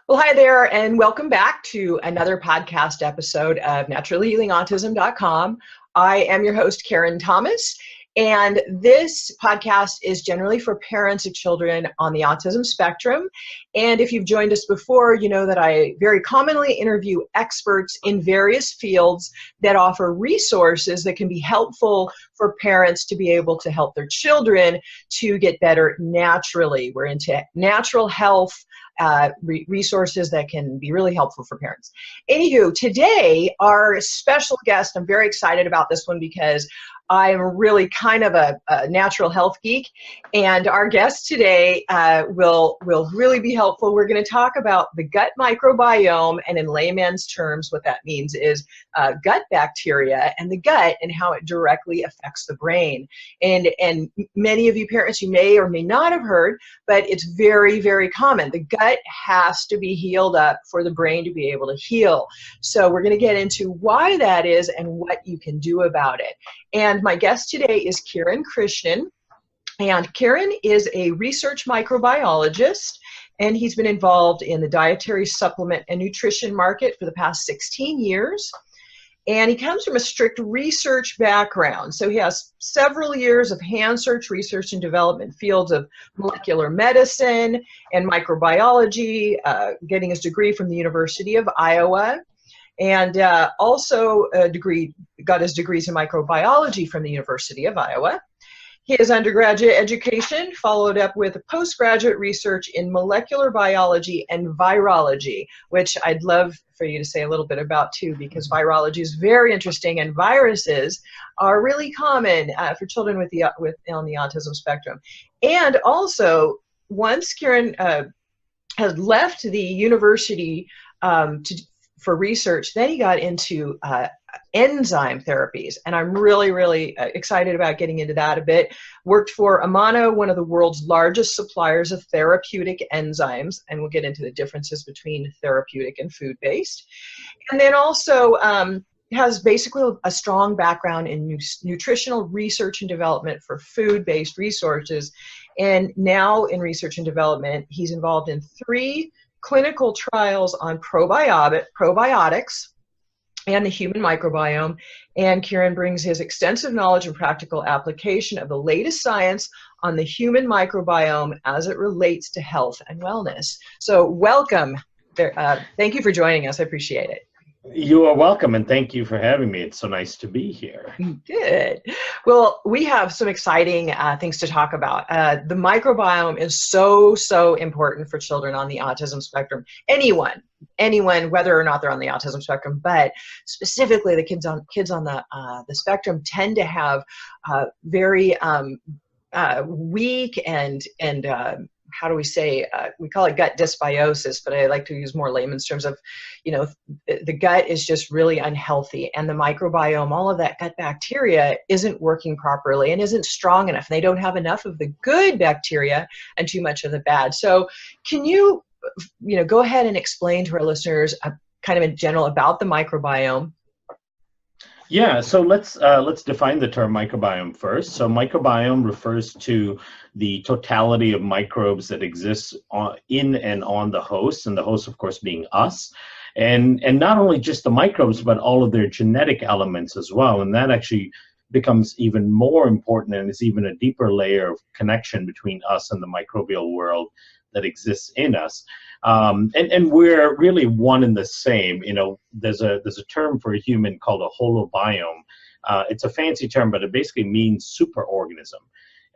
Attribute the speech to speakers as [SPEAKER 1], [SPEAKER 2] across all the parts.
[SPEAKER 1] Well, hi there, and welcome back to another podcast episode of naturallyhealingautism.com. I am your host, Karen Thomas, and this podcast is generally for parents of children on the autism spectrum. And if you've joined us before, you know that I very commonly interview experts in various fields that offer resources that can be helpful for parents to be able to help their children to get better naturally. We're into natural health, resources that can be really helpful for parents. Anywho, today our special guest, I'm very excited about this one because I'm really kind of a natural health geek, and our guest today will really be helpful. We're going to talk about the gut microbiome, and in layman's terms, what that means is gut bacteria and the gut and how it directly affects the brain. And many of you parents, you may or may not have heard, but it's very, very common. The gut has to be healed up for the brain to be able to heal. So we're going to get into why that is and what you can do about it. And my guest today is Kiran Krishnan, and Kiran is a research microbiologist, and he's been involved in the dietary supplement and nutrition market for the past 16 years. And he comes from a strict research background. So he has several years of hand search research and development fields of molecular medicine and microbiology, getting his degree from the University of Iowa. And also got his degrees in microbiology from the University of Iowa. His undergraduate education followed up with postgraduate research in molecular biology and virology, which I'd love for you to say a little bit about too, because virology is very interesting, and viruses are really common for children on the autism spectrum. And also, once Kiran had left the university for research, then he got into enzyme therapies, and I'm really, really excited about getting into that a bit. Worked for Amano, one of the world's largest suppliers of therapeutic enzymes, and we'll get into the differences between therapeutic and food-based. And then also has basically a strong background in nutritional research and development for food-based resources. And now in research and development, he's involved in 3 clinical trials on probiotics and the human microbiome. And Kiran brings his extensive knowledge and practical application of the latest science on the human microbiome as it relates to health and wellness. So welcome. Thank you for joining us. I appreciate it.
[SPEAKER 2] You are welcome, and thank you for having me. It's so nice to be here.
[SPEAKER 1] Good. Well, we have some exciting things to talk about. The microbiome is so important for children on the autism spectrum. Anyone, whether or not they're on the autism spectrum, but specifically the kids on the spectrum tend to have very weak and how do we say, we call it gut dysbiosis, but I like to use more layman's terms of, the gut is just really unhealthy, and the microbiome, all of that gut bacteria isn't working properly and isn't strong enough. They don't have enough of the good bacteria and too much of the bad. So can you, go ahead and explain to our listeners kind of in general about the microbiome?
[SPEAKER 2] Yeah, so let's define the term microbiome first. So microbiome refers to the totality of microbes that exist in and on the host, and the host, of course, being us. And not only just the microbes, but all of their genetic elements as well. And that actually becomes even more important, and is even a deeper layer of connection between us and the microbial world that exists in us. And we're really one and the same. There's a term for a human called a holobiome. It's a fancy term, but it basically means superorganism.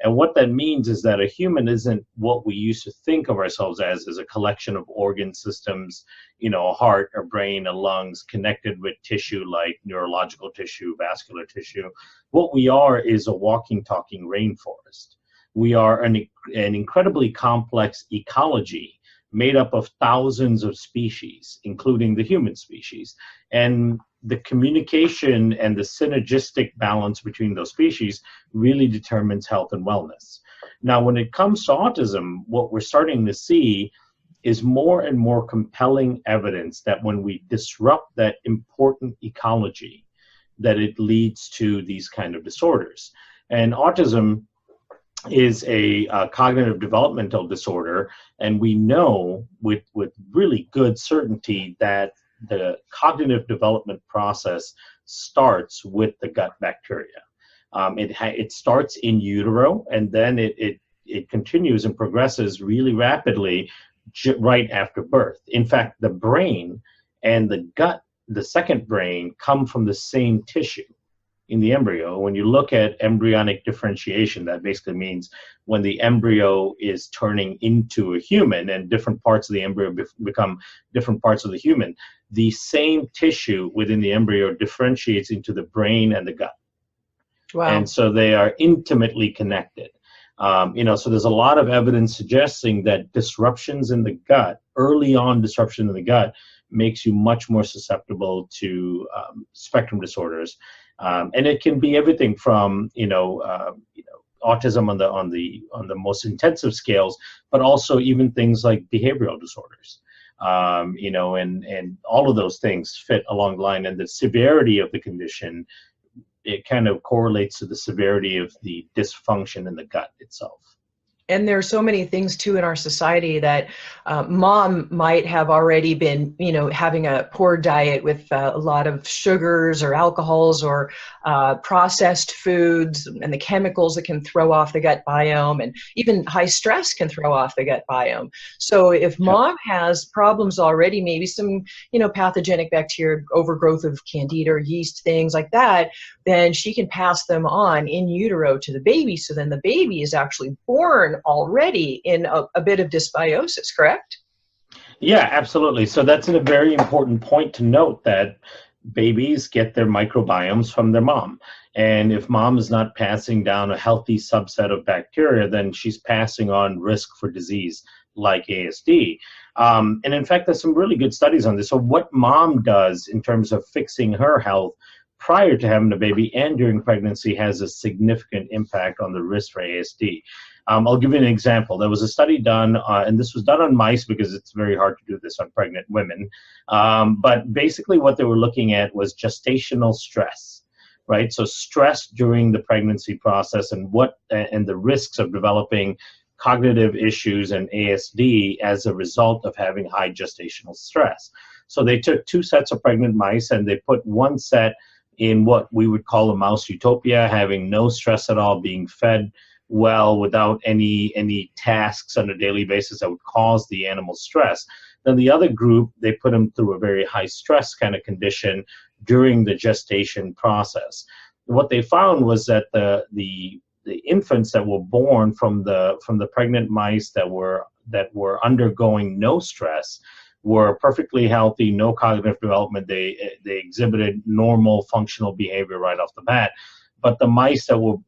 [SPEAKER 2] And what that means is that a human isn't what we used to think of ourselves as a collection of organ systems, a heart, a brain, a lungs, connected with tissue like neurological tissue, vascular tissue. What we are is a walking, talking rainforest. We are an incredibly complex ecology made up of thousands of species, including the human species. And the communication and the synergistic balance between those species really determines health and wellness. Now, when it comes to autism, what we're starting to see is more and more compelling evidence that when we disrupt that important ecology, that it leads to these kind of disorders. And autism is a cognitive developmental disorder, and we know with really good certainty that the cognitive development process starts with the gut bacteria. It starts in utero, and then it continues and progresses really rapidly right after birth. In fact, the brain and the gut, the second brain, come from the same tissue in the embryo. When you look at embryonic differentiation, that basically means when the embryo is turning into a human and different parts of the embryo become different parts of the human, the same tissue within the embryo differentiates into the brain and the gut.
[SPEAKER 1] Wow.
[SPEAKER 2] And so they are intimately connected. So there's a lot of evidence suggesting that disruptions in the gut, early on disruption in the gut, makes you much more susceptible to spectrum disorders. And it can be everything from autism on the most intensive scales, but also even things like behavioral disorders. And all of those things fit along the line, and the severity of the condition, it kind of correlates to the severity of the dysfunction in the gut itself.
[SPEAKER 1] And there's so many things too in our society that mom might have already been, having a poor diet with a lot of sugars or alcohols or processed foods and the chemicals that can throw off the gut biome, and even high stress can throw off the gut biome. So if mom has problems already, maybe some, pathogenic bacteria, overgrowth of candida or yeast, things like that, then she can pass them on in utero to the baby. So then the baby is actually born already in a bit of dysbiosis, correct?
[SPEAKER 2] Yeah, absolutely. So that's a very important point to note, that babies get their microbiomes from their mom. And if mom is not passing down a healthy subset of bacteria, then she's passing on risk for disease like ASD. And in fact, there's some really good studies on this. So what mom does in terms of fixing her health prior to having a baby and during pregnancy has a significant impact on the risk for ASD. I'll give you an example. There was a study done, and this was done on mice because it's very hard to do this on pregnant women. But basically what they were looking at was gestational stress, right? So stress during the pregnancy process and the risks of developing cognitive issues and ASD as a result of having high gestational stress. So they took 2 sets of pregnant mice and they put one set in what we would call a mouse utopia, having no stress at all, being fed well without any tasks on a daily basis that would cause the animal stress. Then the other group, they put them through a very high stress kind of condition during the gestation process. What they found was that the infants that were born from the pregnant mice that were undergoing no stress were perfectly healthy, no cognitive development. They exhibited normal functional behavior right off the bat. But the mice that were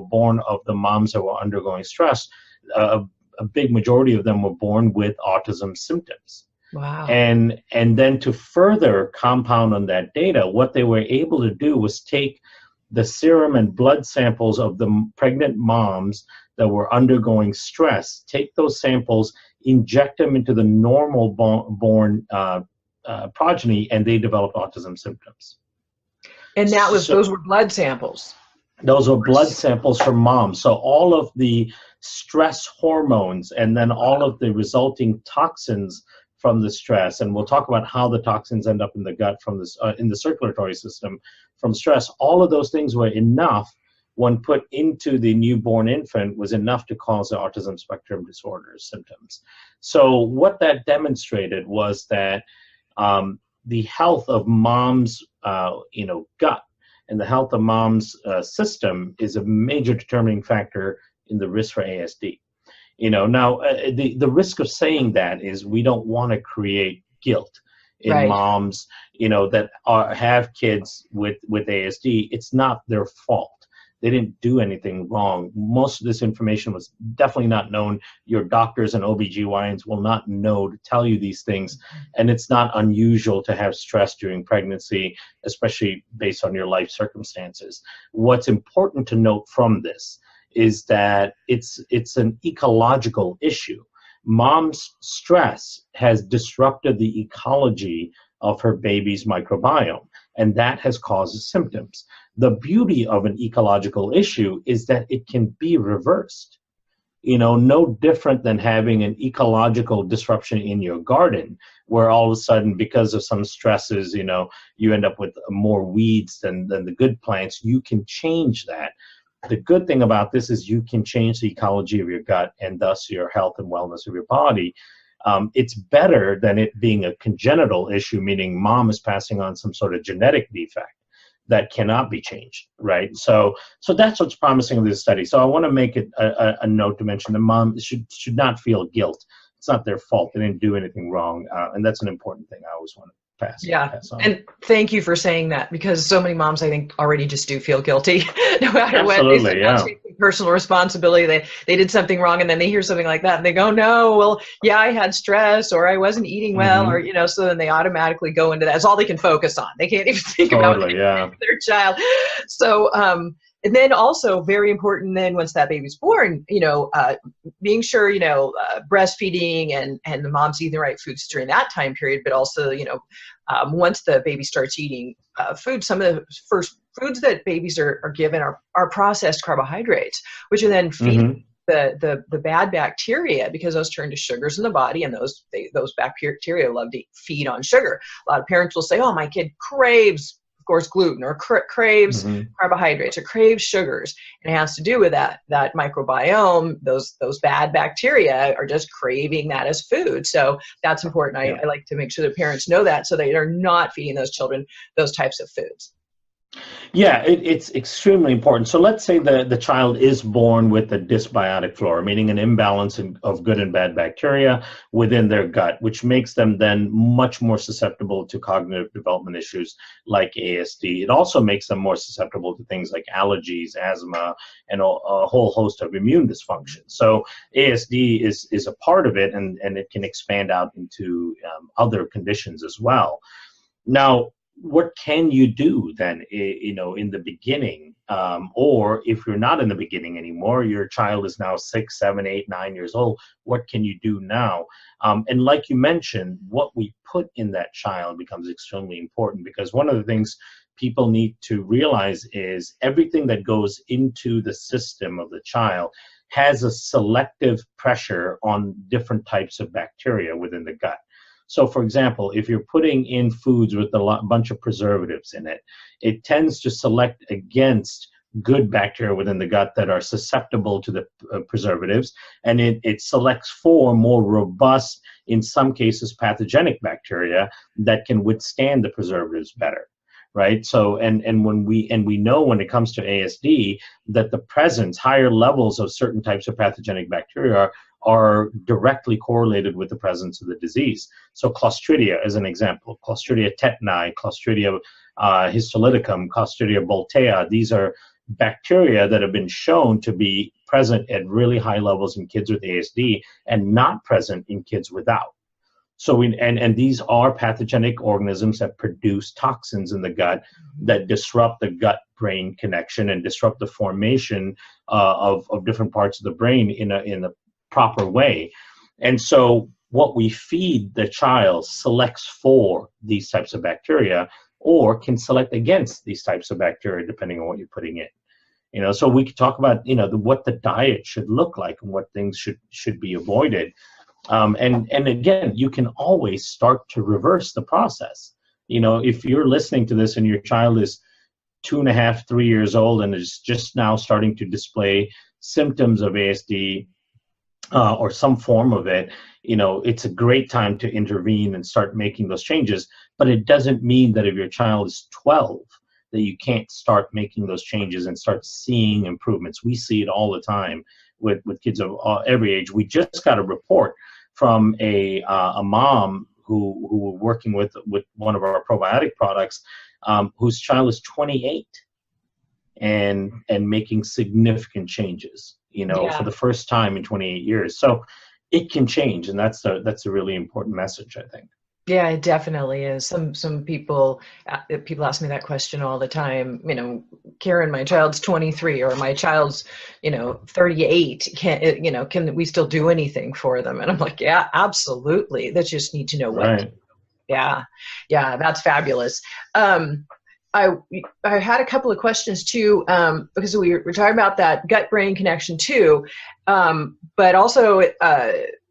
[SPEAKER 2] born of the moms that were undergoing stress, a big majority of them were born with autism symptoms.
[SPEAKER 1] Wow.
[SPEAKER 2] And then to further compound on that data, what they were able to do was take the serum and blood samples of the pregnant moms that were undergoing stress, take those samples, inject them into the normal born progeny, and they developed autism symptoms.
[SPEAKER 1] And those were blood samples.
[SPEAKER 2] Those were blood samples from moms. So all of the stress hormones and then all of the resulting toxins from the stress, and we'll talk about how the toxins end up in the gut from this in the circulatory system from stress. All of those things were enough, when put into the newborn infant, was enough to cause the autism spectrum disorder symptoms. So what that demonstrated was that the health of mom's gut and the health of mom's system is a major determining factor in the risk for ASD. Now the risk of saying that is we don't want to create guilt in moms, that have kids with ASD. It's not their fault. They didn't do anything wrong. Most of this information was definitely not known. Your doctors and OBGYNs will not know to tell you these things. And it's not unusual to have stress during pregnancy, especially based on your life circumstances. What's important to note from this is that it's an ecological issue. Mom's stress has disrupted the ecology of her baby's microbiome, and that has caused symptoms. The beauty of an ecological issue is that it can be reversed. No different than having an ecological disruption in your garden, where all of a sudden, because of some stresses, you end up with more weeds than the good plants. You can change that. The good thing about this is you can change the ecology of your gut and thus your health and wellness of your body. It's better than it being a congenital issue, meaning mom is passing on some sort of genetic defect that cannot be changed, right? So that's what's promising of this study. So I want to make it a note to mention that mom should not feel guilt. It's not their fault. They didn't do anything wrong, and that's an important thing I always want to pass on.
[SPEAKER 1] And thank you for saying that, because so many moms, I think, already just do feel guilty no matter what.
[SPEAKER 2] Absolutely, yeah.
[SPEAKER 1] Personal responsibility. They did something wrong, and then they hear something like that and they go, no, well, yeah, I had stress, or I wasn't eating well, or so then they automatically go into that. It's all they can focus on. They can't even think about their child. So and then also very important, then once that baby's born, being sure, breastfeeding and the mom's eating the right foods during that time period, but also, once the baby starts eating food, some of the first foods that babies are given are processed carbohydrates, which are then feeding the bad bacteria, because those turn to sugars in the body, and those bacteria love to feed on sugar. A lot of parents will say, oh, my kid craves, of course, gluten, or craves carbohydrates, or craves sugars, and it has to do with that microbiome. Those bad bacteria are just craving that as food. So that's important. I like to make sure that parents know that, so they are not feeding those children those types of foods.
[SPEAKER 2] Yeah, it's extremely important. So let's say the child is born with a dysbiotic flora, meaning an imbalance of good and bad bacteria within their gut, which makes them then much more susceptible to cognitive development issues like ASD. It also makes them more susceptible to things like allergies, asthma, and a whole host of immune dysfunction. So ASD is a part of it, and it can expand out into other conditions as well. Now, what can you do then, in the beginning? Or if you're not in the beginning anymore, your child is now 6, 7, 8, 9 years old, what can you do now? And like you mentioned, what we put in that child becomes extremely important, because one of the things people need to realize is everything that goes into the system of the child has a selective pressure on different types of bacteria within the gut. So, for example, if you're putting in foods with a bunch of preservatives in it, it tends to select against good bacteria within the gut that are susceptible to the preservatives, and it selects for more robust, in some cases, pathogenic bacteria that can withstand the preservatives better. Right. So, and we know when it comes to ASD that the presence, higher levels of certain types of pathogenic bacteria are directly correlated with the presence of the disease. So Clostridia, as an example, Clostridia tetani, Clostridia histolyticum, Clostridia boltea, these are bacteria that have been shown to be present at really high levels in kids with ASD and not present in kids without. So and these are pathogenic organisms that produce toxins in the gut that disrupt the gut-brain connection and disrupt the formation of different parts of the brain in a proper way. And so what we feed the child selects for these types of bacteria, or can select against these types of bacteria depending on what you're putting in. So we could talk about what the diet should look like and what things should be avoided. And again, you can always start to reverse the process. If you're listening to this and your child is 2.5, 3 years old and is just now starting to display symptoms of ASD or some form of it, it's a great time to intervene and start making those changes. But it doesn't mean that if your child is 12, that you can't start making those changes and start seeing improvements. We see it all the time with kids of every age. We just got a report from a mom who were working with one of our probiotic products, whose child is 28 and making significant changes, for the first time in 28 years. So it can change, and that's a really important message, I think.
[SPEAKER 1] Yeah, it definitely is. Some people ask me that question all the time. Kiran, my child's 23, or my child's 38. Can we still do anything for them? And I'm like, yeah, absolutely. They just need to know what.
[SPEAKER 2] Right.
[SPEAKER 1] Yeah, that's fabulous. I had a couple of questions too, because we were talking about that gut-brain connection too, but also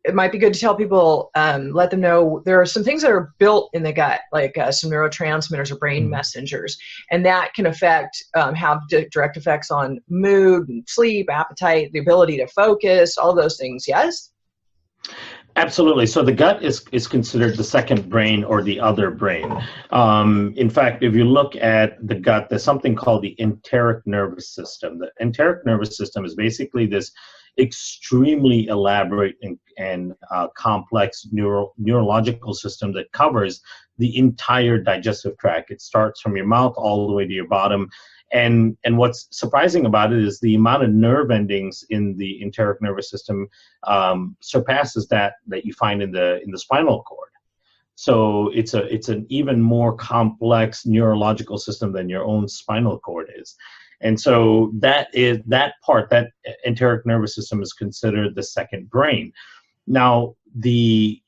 [SPEAKER 1] it might be good to tell people, let them know there are some things that are built in the gut, like some neurotransmitters or brain messengers, and that can have direct effects on mood, and sleep, appetite, the ability to focus, all those things. Yes?
[SPEAKER 2] Absolutely. So the gut is considered the second brain or the other brain. In fact, if you look at the gut, there's something called the enteric nervous system. The enteric nervous system is basically this extremely elaborate and complex neurological system that covers the entire digestive tract. It starts from your mouth all the way to your bottom. And what's surprising about it is the amount of nerve endings in the enteric nervous system surpasses that you find in the spinal cord. So it's an even more complex neurological system than your own spinal cord is. And so that enteric nervous system is considered the second brain. Now, the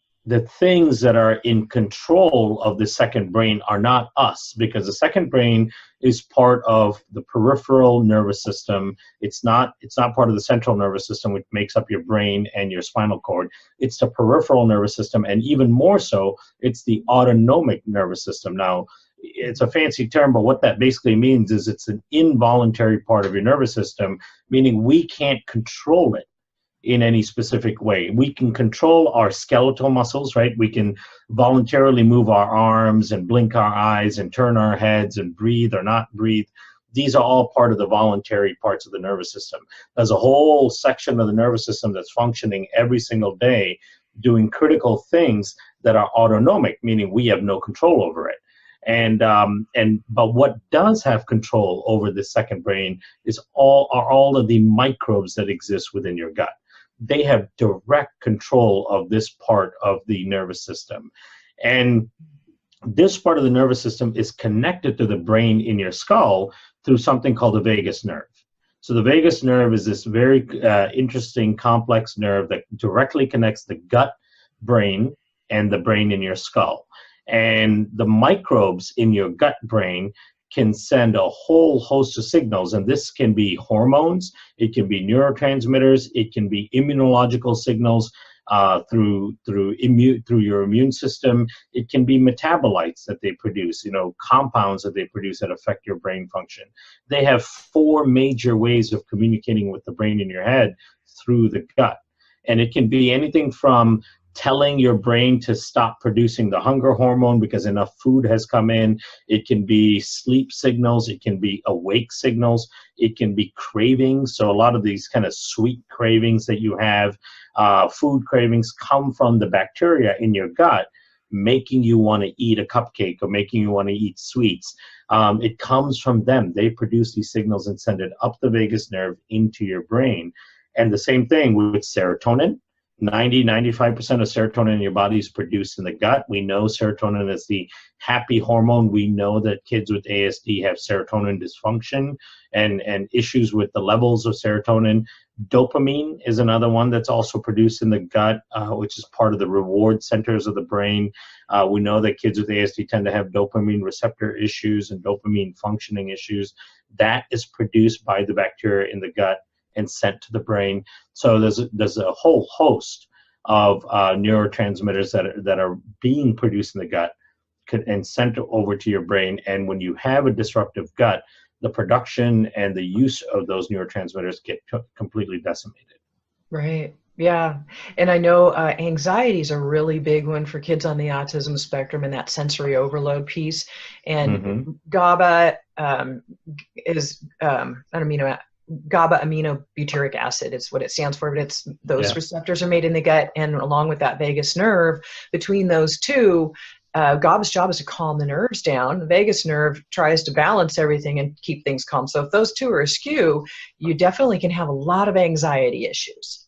[SPEAKER 2] things that are in control of the second brain are not us, because the second brain is part of the peripheral nervous system. It's not part of the central nervous system, which makes up your brain and your spinal cord. It's the peripheral nervous system, and even more so, it's the autonomic nervous system. Now, it's a fancy term, but what that basically means is it's an involuntary part of your nervous system, meaning we can't control it in any specific way. We can control our skeletal muscles, right? We can voluntarily move our arms and blink our eyes and turn our heads and breathe or not breathe. These are all part of the voluntary parts of the nervous system. There's a whole section of the nervous system that's functioning every single day, doing critical things that are autonomic, meaning we have no control over it. But what does have control over the second brain are all of the microbes that exist within your gut. They have direct control of this part of the nervous system. And this part of the nervous system is connected to the brain in your skull through something called the vagus nerve. So the vagus nerve is this very interesting, complex nerve that directly connects the gut brain and the brain in your skull. And the microbes in your gut brain can send a whole host of signals, and this can be hormones, it can be neurotransmitters, it can be immunological signals through your immune system. It can be metabolites that they produce, compounds that they produce that affect your brain function. They have 4 major ways of communicating with the brain in your head through the gut, and it can be anything from telling your brain to stop producing the hunger hormone because enough food has come in. It can be sleep signals. It can be awake signals. It can be cravings. So a lot of these kind of sweet cravings that you have, food cravings, come from the bacteria in your gut making you want to eat a cupcake or making you want to eat sweets. It comes from them. They produce these signals and send it up the vagus nerve into your brain. And the same thing with serotonin. 95% of serotonin in your body is produced in the gut. We know serotonin is the happy hormone. We know that kids with ASD have serotonin dysfunction and issues with the levels of serotonin. Dopamine is another one that's also produced in the gut, which is part of the reward centers of the brain. We know that kids with ASD tend to have dopamine receptor issues and dopamine functioning issues. That is produced by the bacteria in the gut and sent to the brain. So there's a whole host of neurotransmitters that are being produced in the gut and sent over to your brain. And when you have a disruptive gut, the production and the use of those neurotransmitters get completely decimated.
[SPEAKER 1] Right. Yeah. And I know anxiety is a really big one for kids on the autism spectrum, and that sensory overload piece. And GABA is an amino GABA aminobutyric acid is what it stands for, but it's those receptors are made in the gut, and along with that vagus nerve, between those two, GABA's job is to calm the nerves down. The vagus nerve tries to balance everything and keep things calm. So if those two are askew, you definitely can have a lot of anxiety issues.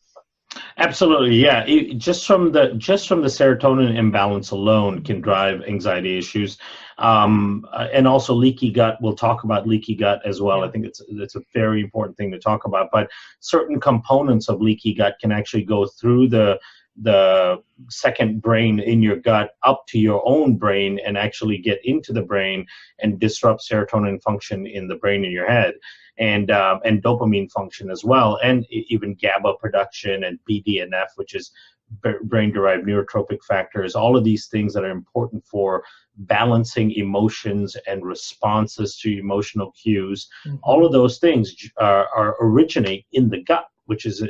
[SPEAKER 2] Absolutely, yeah. Just from the serotonin imbalance alone can drive anxiety issues, and also leaky gut. We'll talk about leaky gut as well. Yeah. I think it's a very important thing to talk about. But certain components of leaky gut can actually go through the the second brain in your gut up to your own brain and actually get into the brain and disrupt serotonin function in the brain in your head, and dopamine function as well, and even GABA production and BDNF, which is brain-derived neurotropic factors. All of these things that are important for balancing emotions and responses to emotional cues. All of those things are originate in the gut, which is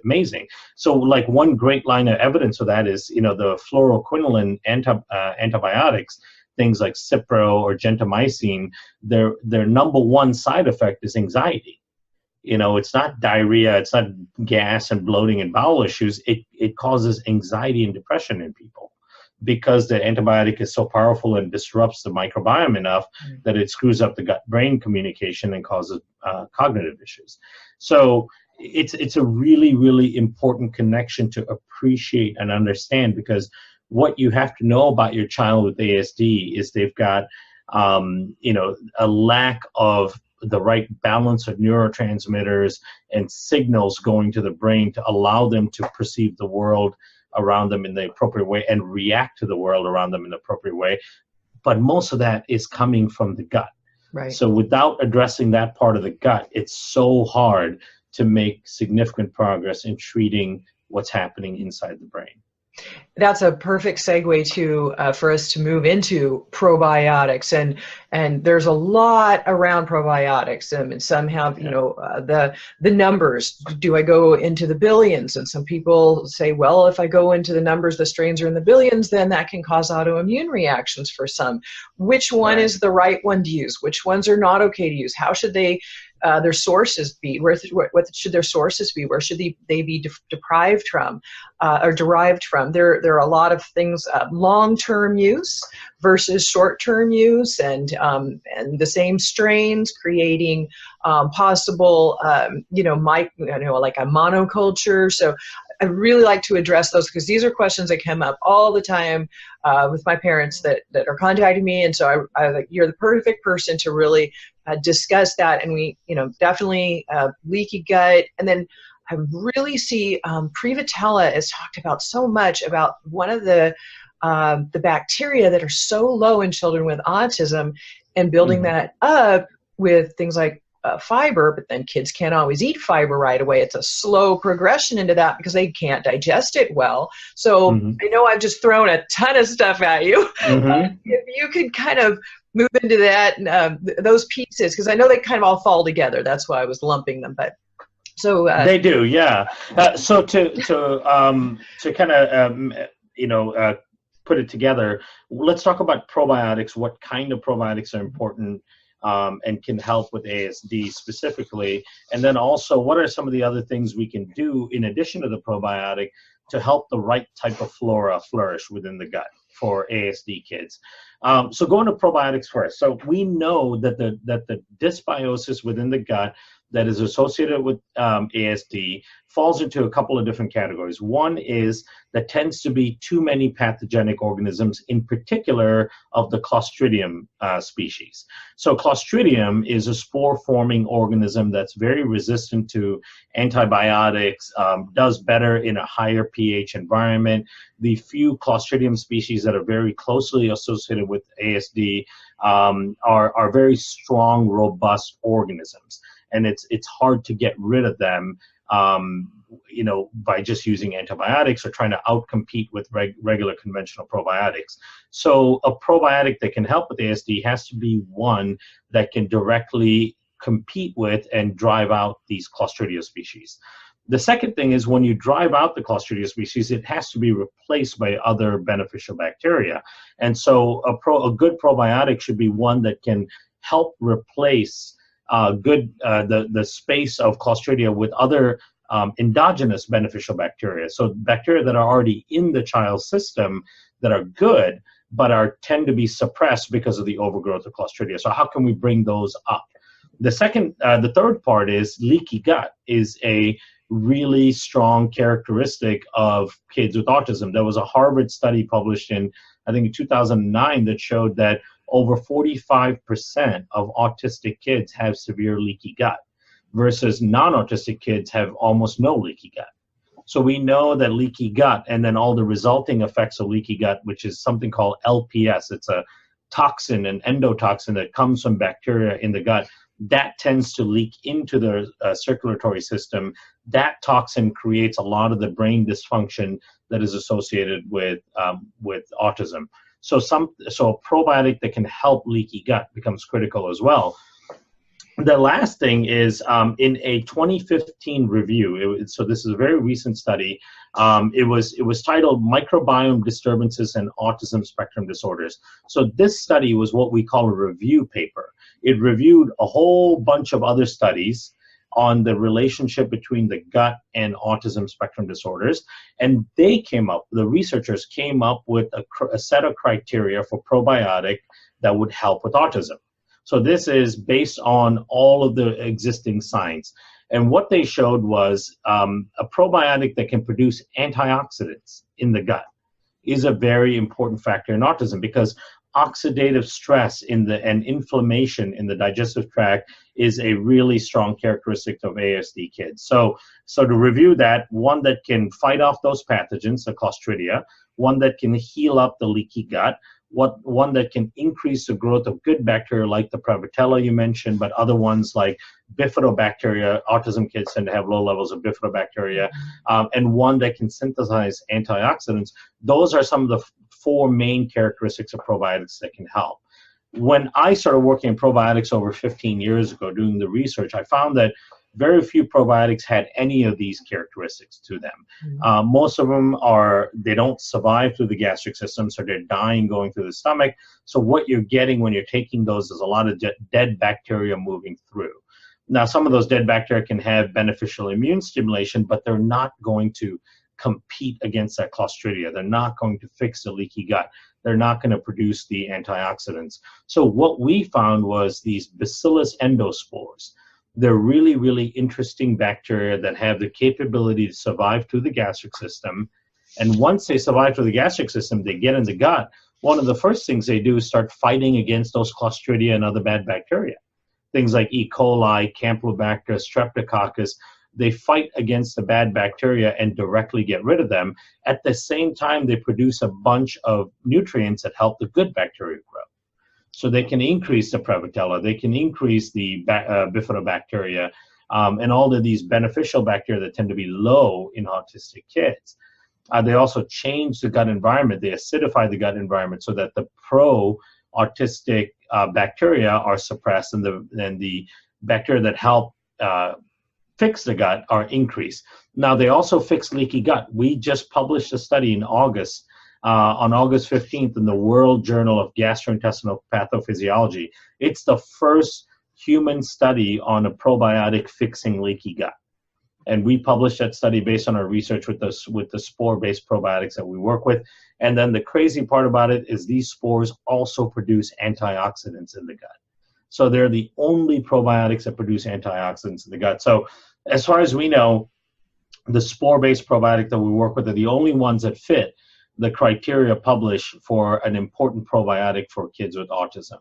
[SPEAKER 2] amazing. So, like, one great line of evidence for that is, the fluoroquinoline antibiotics, things like Cipro or gentamicin. Their number one side effect is anxiety. It's not diarrhea, it's not gas and bloating and bowel issues. It causes anxiety and depression in people because the antibiotic is so powerful and disrupts the microbiome enough that it screws up the gut-brain communication and causes cognitive issues. So it's a really, really important connection to appreciate and understand, because what you have to know about your child with ASD is they've got a lack of the right balance of neurotransmitters and signals going to the brain to allow them to perceive the world around them in the appropriate way and react to the world around them in the appropriate way. But most of that is coming from the gut.
[SPEAKER 1] Right.
[SPEAKER 2] So without addressing that part of the gut, it's so hard to make significant progress in treating what's happening inside the brain.
[SPEAKER 1] That's a perfect segue to for us to move into probiotics, and there's a lot around probiotics, and some have the numbers. Do I go into the billions? And some people say, well, if I go into the numbers, the strains are in the billions, then that can cause autoimmune reactions for some. Which one is the right one to use? Which ones are not okay to use? How should they their sources be? What should their sources be? Where should they be deprived from or derived from? There are a lot of things, long-term use versus short-term use, and the same strains creating possible, like a monoculture. So I really like to address those, because these are questions that come up all the time with my parents that are contacting me, and so you're the perfect person to really discuss that. And we, definitely leaky gut, and then I really see Prevotella is talked about so much about one of the bacteria that are so low in children with autism, and building that up with things like fiber, but then kids can't always eat fiber right away. It's a slow progression into that because they can't digest it well. So I know I've just thrown a ton of stuff at you. If you could kind of move into that, those pieces, because I know they kind of all fall together. That's why I was lumping them. But so
[SPEAKER 2] they do, yeah. So to kind of put it together, let's talk about probiotics. What kind of probiotics are important and can help with ASD specifically, and then also what are some of the other things we can do in addition to the probiotic to help the right type of flora flourish within the gut for ASD kids. So going to probiotics first. So we know that the dysbiosis within the gut that is associated with ASD falls into a couple of different categories. One is that tends to be too many pathogenic organisms, in particular of the Clostridium species. So Clostridium is a spore-forming organism that's very resistant to antibiotics, does better in a higher pH environment. The few Clostridium species that are very closely associated with ASD are very strong, robust organisms. And it's hard to get rid of them, by just using antibiotics or trying to outcompete with regular conventional probiotics. So a probiotic that can help with ASD has to be one that can directly compete with and drive out these Clostridium species. The second thing is, when you drive out the Clostridium species, it has to be replaced by other beneficial bacteria. And so a good probiotic should be one that can help replace the space of Clostridia with other endogenous beneficial bacteria. So bacteria that are already in the child's system that are good, but tend to be suppressed because of the overgrowth of Clostridia. So how can we bring those up? The third part is leaky gut is a really strong characteristic of kids with autism. There was a Harvard study published in 2009 that showed that over 45% of autistic kids have severe leaky gut, versus non-autistic kids have almost no leaky gut. So we know that leaky gut and then all the resulting effects of leaky gut, which is something called LPS, it's a toxin, an endotoxin that comes from bacteria in the gut, that tends to leak into the circulatory system. That toxin creates a lot of the brain dysfunction that is associated with autism. So a probiotic that can help leaky gut becomes critical as well. The last thing is in a 2015 review, so this is a very recent study, it was titled Microbiome Disturbances and Autism Spectrum Disorders. So this study was what we call a review paper. It reviewed a whole bunch of other studies on the relationship between the gut and autism spectrum disorders, and the researchers came up with a set of criteria for probiotic that would help with autism. So this is based on all of the existing science. And what they showed was a probiotic that can produce antioxidants in the gut is a very important factor in autism, because oxidative stress and inflammation in the digestive tract is a really strong characteristic of ASD kids. So to review that, one that can fight off those pathogens, the Clostridia, one that can heal up the leaky gut, one that can increase the growth of good bacteria like the Prevotella you mentioned, but other ones like bifidobacteria. Autism kids tend to have low levels of bifidobacteria, and one that can synthesize antioxidants. Those are some of the four main characteristics of probiotics that can help. When I started working in probiotics over 15 years ago doing the research, I found that very few probiotics had any of these characteristics to them. Most of them they don't survive through the gastric system, so they're dying going through the stomach. So what you're getting when you're taking those is a lot of dead bacteria moving through. Now, some of those dead bacteria can have beneficial immune stimulation, but they're not going to compete against that Clostridia. They're not going to fix the leaky gut. They're not going to produce the antioxidants. So what we found was these Bacillus endospores. They're really, really interesting bacteria that have the capability to survive through the gastric system. And once they survive through the gastric system, they get in the gut. One of the first things they do is start fighting against those Clostridia and other bad bacteria. Things like E. coli, Campylobacter, Streptococcus. They fight against the bad bacteria and directly get rid of them. At the same time, they produce a bunch of nutrients that help the good bacteria grow. So they can increase the Prevotella, they can increase the bifidobacteria, and all of these beneficial bacteria that tend to be low in autistic kids. They also change the gut environment. They acidify the gut environment so that the pro-autistic bacteria are suppressed, and the bacteria that help fix the gut are increased. Now, they also fix leaky gut. We just published a study in August, on August 15th in the World Journal of Gastrointestinal Pathophysiology. It's the first human study on a probiotic fixing leaky gut. And we published that study based on our research with the spore-based probiotics that we work with. And then the crazy part about it is these spores also produce antioxidants in the gut. So they're the only probiotics that produce antioxidants in the gut. So as far as we know, the spore-based probiotic that we work with are the only ones that fit the criteria published for an important probiotic for kids with autism.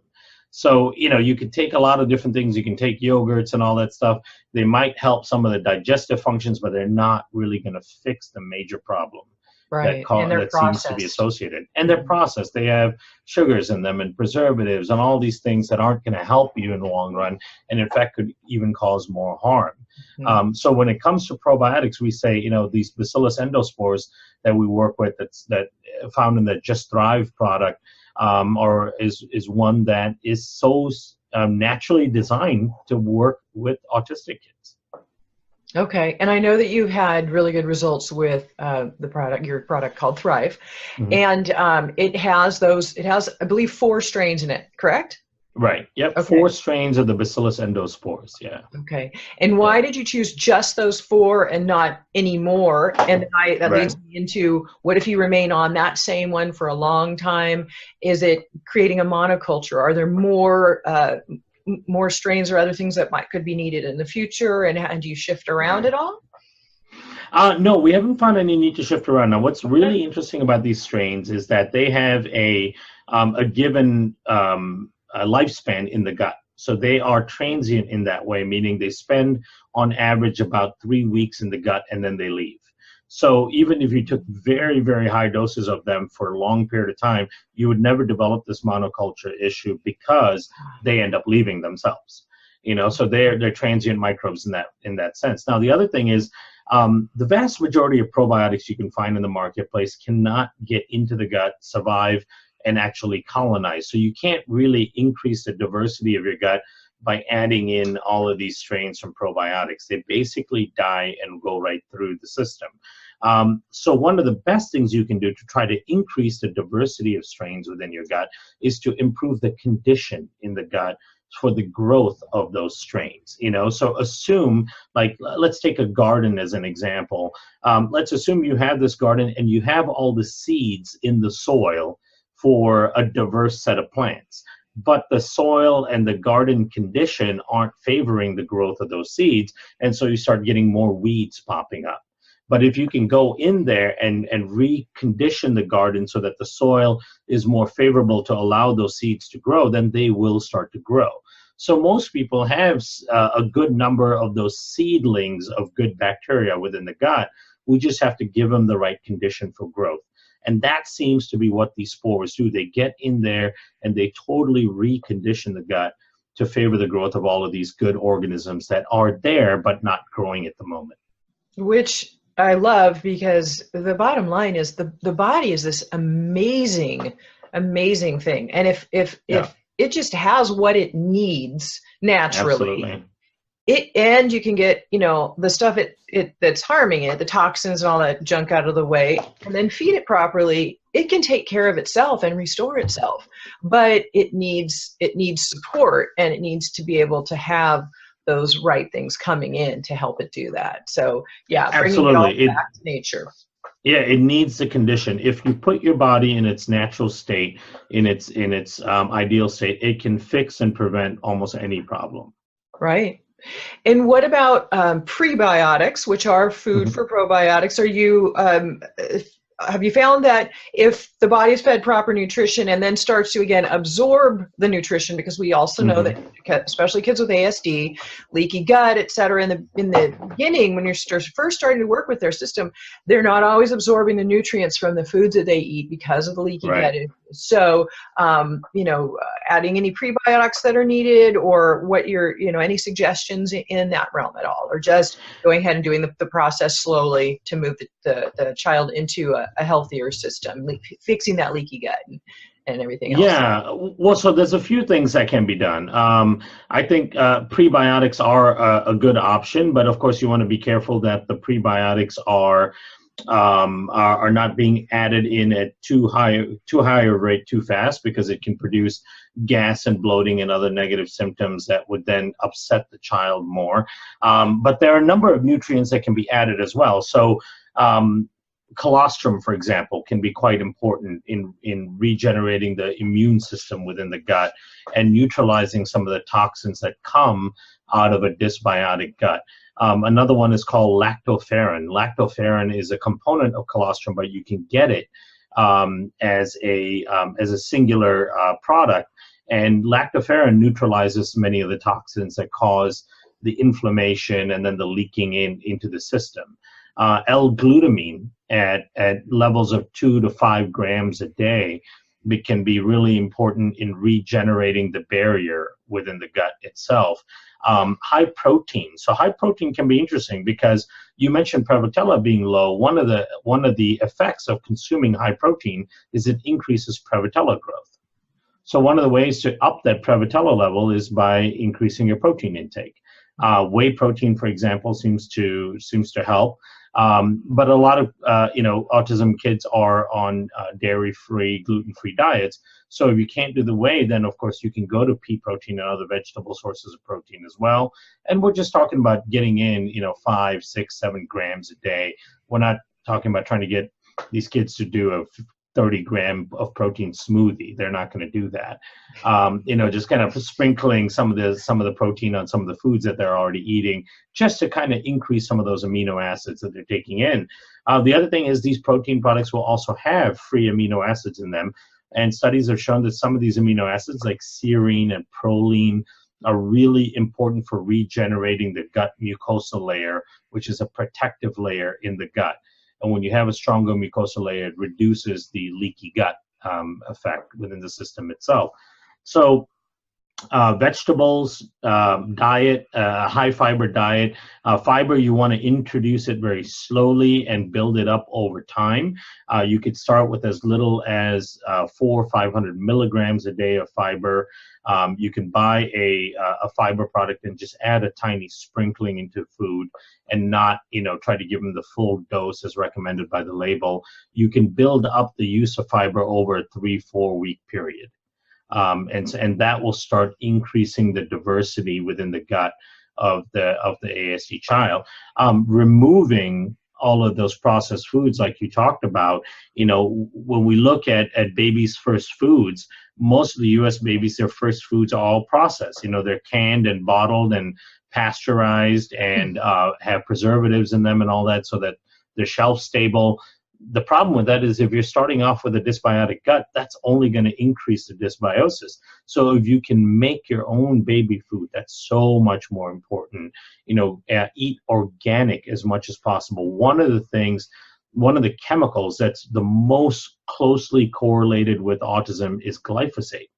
[SPEAKER 2] So, you could take a lot of different things. You can take yogurts and all that stuff. They might help some of the digestive functions, but they're not really going to fix the major problem that seems to be associated. And they're processed. They have sugars in them and preservatives and all these things that aren't going to help you in the long run, and in fact could even cause more harm. So when it comes to probiotics, we say, these Bacillus endospores that we work with, that found in the Just Thrive product, is one that is so naturally designed to work with autistic kids.
[SPEAKER 1] Okay, and I know that you've had really good results with your product called Thrive, and it has, I believe, 4 strains in it, correct?
[SPEAKER 2] Right. Yep. Okay. 4 strains of the Bacillus endospores. Yeah.
[SPEAKER 1] Okay. And why did you choose just those 4 and not any more? And that leads me into, what if you remain on that same one for a long time? Is it creating a monoculture? Are there more strains or other things that could be needed in the future? And do you shift around at all?
[SPEAKER 2] No, we haven't found any need to shift around. Now, what's really interesting about these strains is that they have a given lifespan in the gut. So they are transient in that way, meaning they spend on average about 3 weeks in the gut and then they leave. So even if you took very, very high doses of them for a long period of time, you would never develop this monoculture issue because they end up leaving themselves. So they're transient microbes in that sense. Now, the other thing is the vast majority of probiotics you can find in the marketplace cannot get into the gut, survive, and actually colonize. So you can't really increase the diversity of your gut by adding in all of these strains from probiotics. They basically die and go right through the system. So one of the best things you can do to try to increase the diversity of strains within your gut is to improve the condition in the gut for the growth of those strains. So assume, like, let's take a garden as an example. Let's assume you have this garden and you have all the seeds in the soil for a diverse set of plants, but the soil and the garden condition aren't favoring the growth of those seeds, and so you start getting more weeds popping up. But if you can go in there and recondition the garden so that the soil is more favorable to allow those seeds to grow, then they will start to grow. So most people have a good number of those seedlings of good bacteria within the gut. We just have to give them the right condition for growth. And that seems to be what these spores do. They get in there and they totally recondition the gut to favor the growth of all of these good organisms that are there but not growing at the moment.
[SPEAKER 1] Which I love, because the bottom line is the body is this amazing, amazing thing. And if it just has what it needs naturally,
[SPEAKER 2] Absolutely.
[SPEAKER 1] and you can get, the stuff that's harming it, the toxins and all that junk out of the way, and then feed it properly, it can take care of itself and restore itself. But it needs support, and it needs to be able to have those right things coming in to help it do that. So yeah, bringing it all back to nature.
[SPEAKER 2] Yeah, it needs the condition. If you put your body in its natural state, in its ideal state, it can fix and prevent almost any problem.
[SPEAKER 1] Right. And what about prebiotics, which are food for probiotics? Are you have you found that if the body is fed proper nutrition and then starts to again absorb the nutrition, because we also know that especially kids with ASD, leaky gut, et cetera, in the beginning when you're first starting to work with their system, they're not always absorbing the nutrients from the foods that they eat because of the leaky gut. So adding any prebiotics that are needed, or what any suggestions in that realm at all, or just going ahead and doing the process slowly to move the child into a healthier system, fixing that leaky gut and everything else.
[SPEAKER 2] Yeah, well, so there's a few things that can be done. I think prebiotics are a good option, but of course you want to be careful that the prebiotics are not being added in at too high a rate too fast, because it can produce gas and bloating and other negative symptoms that would then upset the child more. But there are a number of nutrients that can be added as well. So colostrum, for example, can be quite important in regenerating the immune system within the gut and neutralizing some of the toxins that come out of a dysbiotic gut. Another one is called lactoferrin. Lactoferrin is a component of colostrum, but you can get it as a singular product. And lactoferrin neutralizes many of the toxins that cause the inflammation and then the leaking into the system. L-glutamine at levels of 2 to 5 grams a day can be really important in regenerating the barrier within the gut itself. High protein. So high protein can be interesting because you mentioned Prevotella being low. One of the effects of consuming high protein is it increases Prevotella growth. So one of the ways to up that Prevotella level is by increasing your protein intake. Whey protein, for example, seems to help. But a lot of autism kids are on dairy-free, gluten-free diets. So if you can't do the whey, then of course you can go to pea protein and other vegetable sources of protein as well. And we're just talking about getting in 5, 6, 7 grams a day. We're not talking about trying to get these kids to do a 30-gram of protein smoothie. They're not going to do that. Just kind of sprinkling some of the protein on some of the foods that they're already eating, just to kind of increase some of those amino acids that they're taking in. The other thing is these protein products will also have free amino acids in them, and studies have shown that some of these amino acids, like serine and proline, are really important for regenerating the gut mucosal layer, which is a protective layer in the gut. And when you have a stronger mucosal layer, it reduces the leaky gut effect within the system itself. So vegetables, diet, high fiber diet. Fiber, you want to introduce it very slowly and build it up over time. You could start with as little as 400 or 500 milligrams a day of fiber. You can buy a fiber product and just add a tiny sprinkling into food and not, try to give them the full dose as recommended by the label. You can build up the use of fiber over a 3-4 week period. And that will start increasing the diversity within the gut of the ASD child. Removing all of those processed foods like you talked about, when we look at babies' first foods, most of the U.S. babies, their first foods are all processed. They're canned and bottled and pasteurized and have preservatives in them and all that so that they're shelf stable. The problem with that is if you're starting off with a dysbiotic gut, that's only going to increase the dysbiosis. So if you can make your own baby food, that's so much more important. Eat organic as much as possible. One of the chemicals that's the most closely correlated with autism is glyphosate.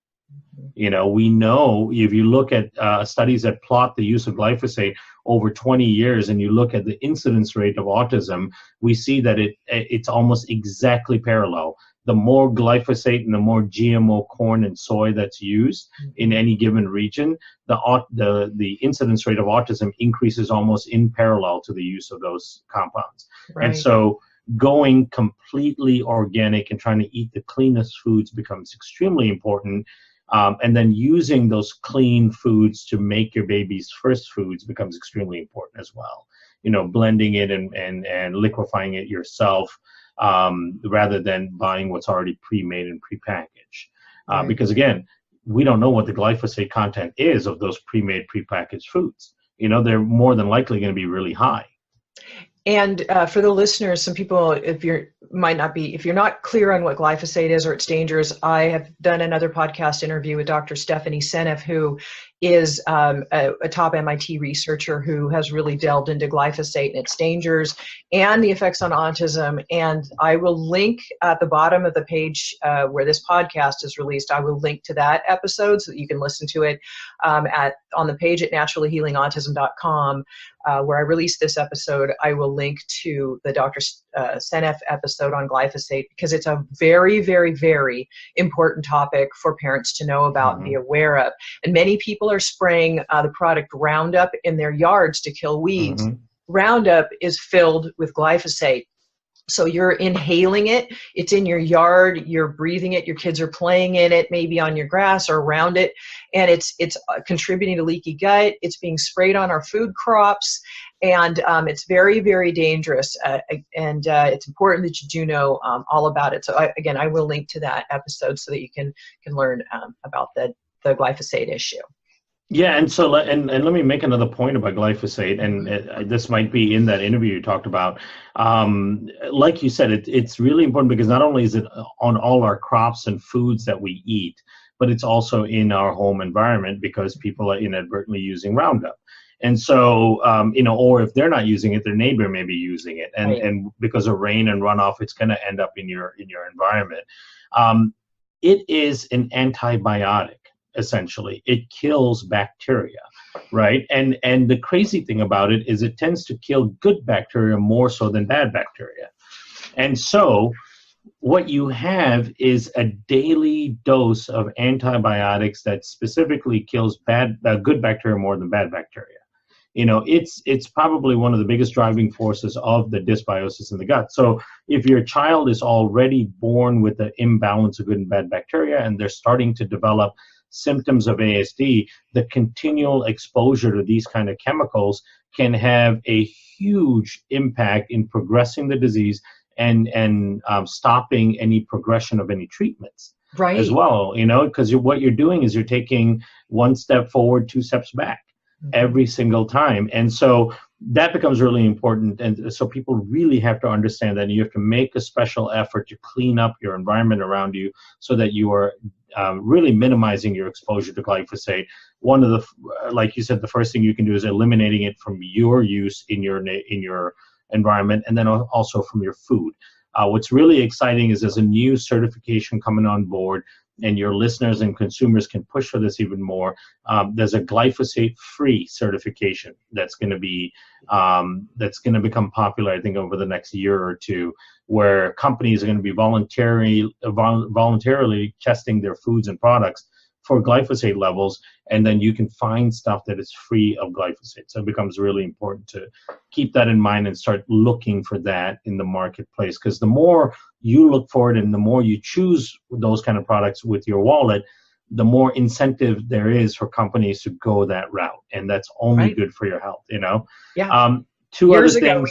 [SPEAKER 2] We know if you look at studies that plot the use of glyphosate over 20 years and you look at the incidence rate of autism, we see that it's almost exactly parallel. The more glyphosate and the more GMO corn and soy that's used in any given region, the incidence rate of autism increases almost in parallel to the use of those compounds. Right. And so going completely organic and trying to eat the cleanest foods becomes extremely important. And then using those clean foods to make your baby's first foods becomes extremely important as well. Blending it and liquefying it yourself rather than buying what's already pre-made and pre-packaged. Right. Because again, we don't know what the glyphosate content is of those pre-made, pre-packaged foods. They're more than likely going to be really high.
[SPEAKER 1] And for the listeners, some people, if you're not clear on what glyphosate is or its dangers, I have done another podcast interview with Dr. Stephanie Seneff, who is a top MIT researcher who has really delved into glyphosate and its dangers and the effects on autism. And I will link at the bottom of the page where this podcast is released. I will link to that episode so that you can listen to it on the page at naturallyhealingautism.com. Where I released this episode, I will link to the Dr. Seneff episode on glyphosate because it's a very, very, very important topic for parents to know about and be aware of. And many people are spraying the product Roundup in their yards to kill weeds. Roundup is filled with glyphosate. So you're inhaling it, it's in your yard, you're breathing it, your kids are playing in it, maybe on your grass or around it, and it's contributing to leaky gut, it's being sprayed on our food crops, and it's very, very dangerous, and it's important that you do know all about it. So I will link to that episode so that you can learn about the glyphosate issue.
[SPEAKER 2] Yeah, and so and let me make another point about glyphosate, and this might be in that interview you talked about. Like you said, it's really important because not only is it on all our crops and foods that we eat, but it's also in our home environment because people are inadvertently using Roundup. And so, or if they're not using it, their neighbor may be using it, and because of rain and runoff, it's going to end up in your environment. It is an antibiotic. Essentially, it kills bacteria, right? And the crazy thing about it is it tends to kill good bacteria more so than bad bacteria. And so what you have is a daily dose of antibiotics that specifically kills good bacteria more than bad bacteria. It's probably one of the biggest driving forces of the dysbiosis in the gut. So if your child is already born with the imbalance of good and bad bacteria and they're starting to develop symptoms of ASD, the continual exposure to these kind of chemicals can have a huge impact in progressing the disease and stopping any progression of any treatments as well, because what you're doing is you're taking one step forward, 2 steps back every single time. And so that becomes really important. And so people really have to understand that, and you have to make a special effort to clean up your environment around you so that you are really minimizing your exposure to glyphosate. One of the, like you said, the first thing you can do is eliminating it from your use in your environment, and then also from your food. What's really exciting is there's a new certification coming on board, and your listeners and consumers can push for this even more. There's a glyphosate-free certification that's going to become popular, I think, over the next year or two, where companies are going to be voluntarily testing their foods and products for glyphosate levels, and then you can find stuff that is free of glyphosate. So it becomes really important to keep that in mind and start looking for that in the marketplace, because the more you look for it and the more you choose those kind of products with your wallet, the more incentive there is for companies to go that route, and that's only good for your health, you know?
[SPEAKER 1] Yeah. Years ago,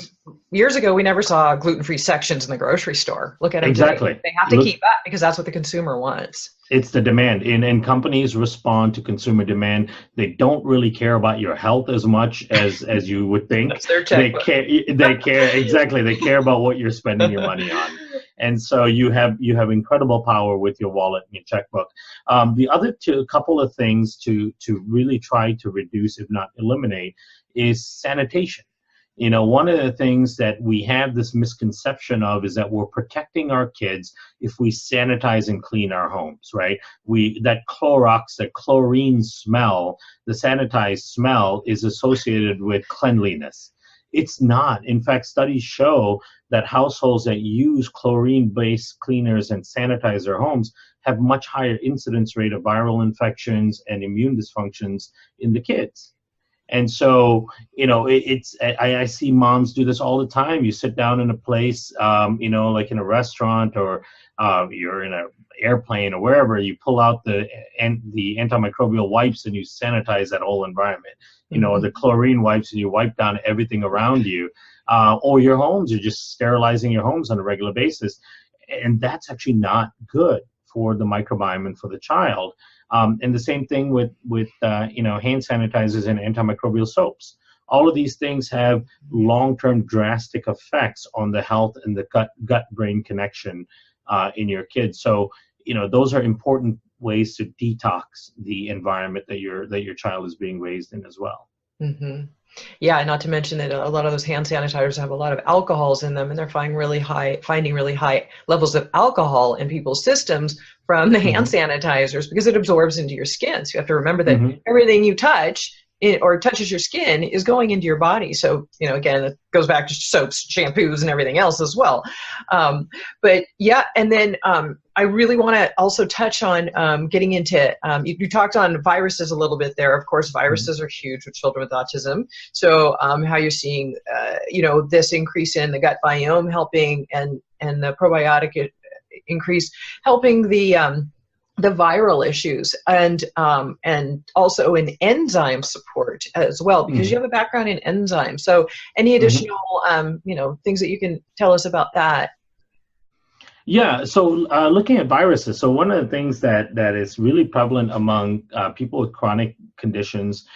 [SPEAKER 1] we never saw gluten-free sections in the grocery store. Look at them
[SPEAKER 2] exactly.
[SPEAKER 1] today. They have to keep up because that's what the consumer wants.
[SPEAKER 2] It's the demand, and companies respond to consumer demand. They don't really care about your health as much as you would think.
[SPEAKER 1] That's their checkbook.
[SPEAKER 2] They care exactly. They care about what you're spending your money on, and so you have incredible power with your wallet and your checkbook. The other couple of things to really try to reduce, if not eliminate, is sanitation. You know, one of the things that we have this misconception of is that we're protecting our kids if we sanitize and clean our homes, right? That Clorox, that chlorine smell, the sanitized smell is associated with cleanliness. It's not. In fact, studies show that households that use chlorine-based cleaners and sanitize their homes have much higher incidence rate of viral infections and immune dysfunctions in the kids. And so, you know, I see moms do this all the time. You sit down in a place, you know, like in a restaurant, or you're in an airplane or wherever, you pull out the antimicrobial wipes and you sanitize that whole environment, you know, the chlorine wipes, and you wipe down everything around you, or your homes, you're just sterilizing your homes on a regular basis. And that's actually not good for the microbiome and for the child. And the same thing with you know, hand sanitizers and antimicrobial soaps. All of these things have long-term drastic effects on the health and the gut-brain connection in your kids. So, you know, those are important ways to detox the environment that your child is being raised in as well.
[SPEAKER 1] Mm-hmm. Yeah, not to mention that a lot of those hand sanitizers have a lot of alcohols in them, and they're finding really high levels of alcohol in people's systems from the hand sanitizers, because it absorbs into your skin. So you have to remember that everything you touch or touches your skin is going into your body. So, you know, again, it goes back to soaps, shampoos, and everything else as well. But yeah, and then I really want to also touch on getting into, you talked on viruses a little bit there. Of course, viruses are huge with children with autism. So how you're seeing, you know, this increase in the gut biome helping, and the probiotic increase helping the viral issues, and also in enzyme support as well, because you have a background in enzymes. So any additional you know, things that you can tell us about that?
[SPEAKER 2] Yeah, so looking at viruses, so one of the things that is really prevalent among people with chronic conditions,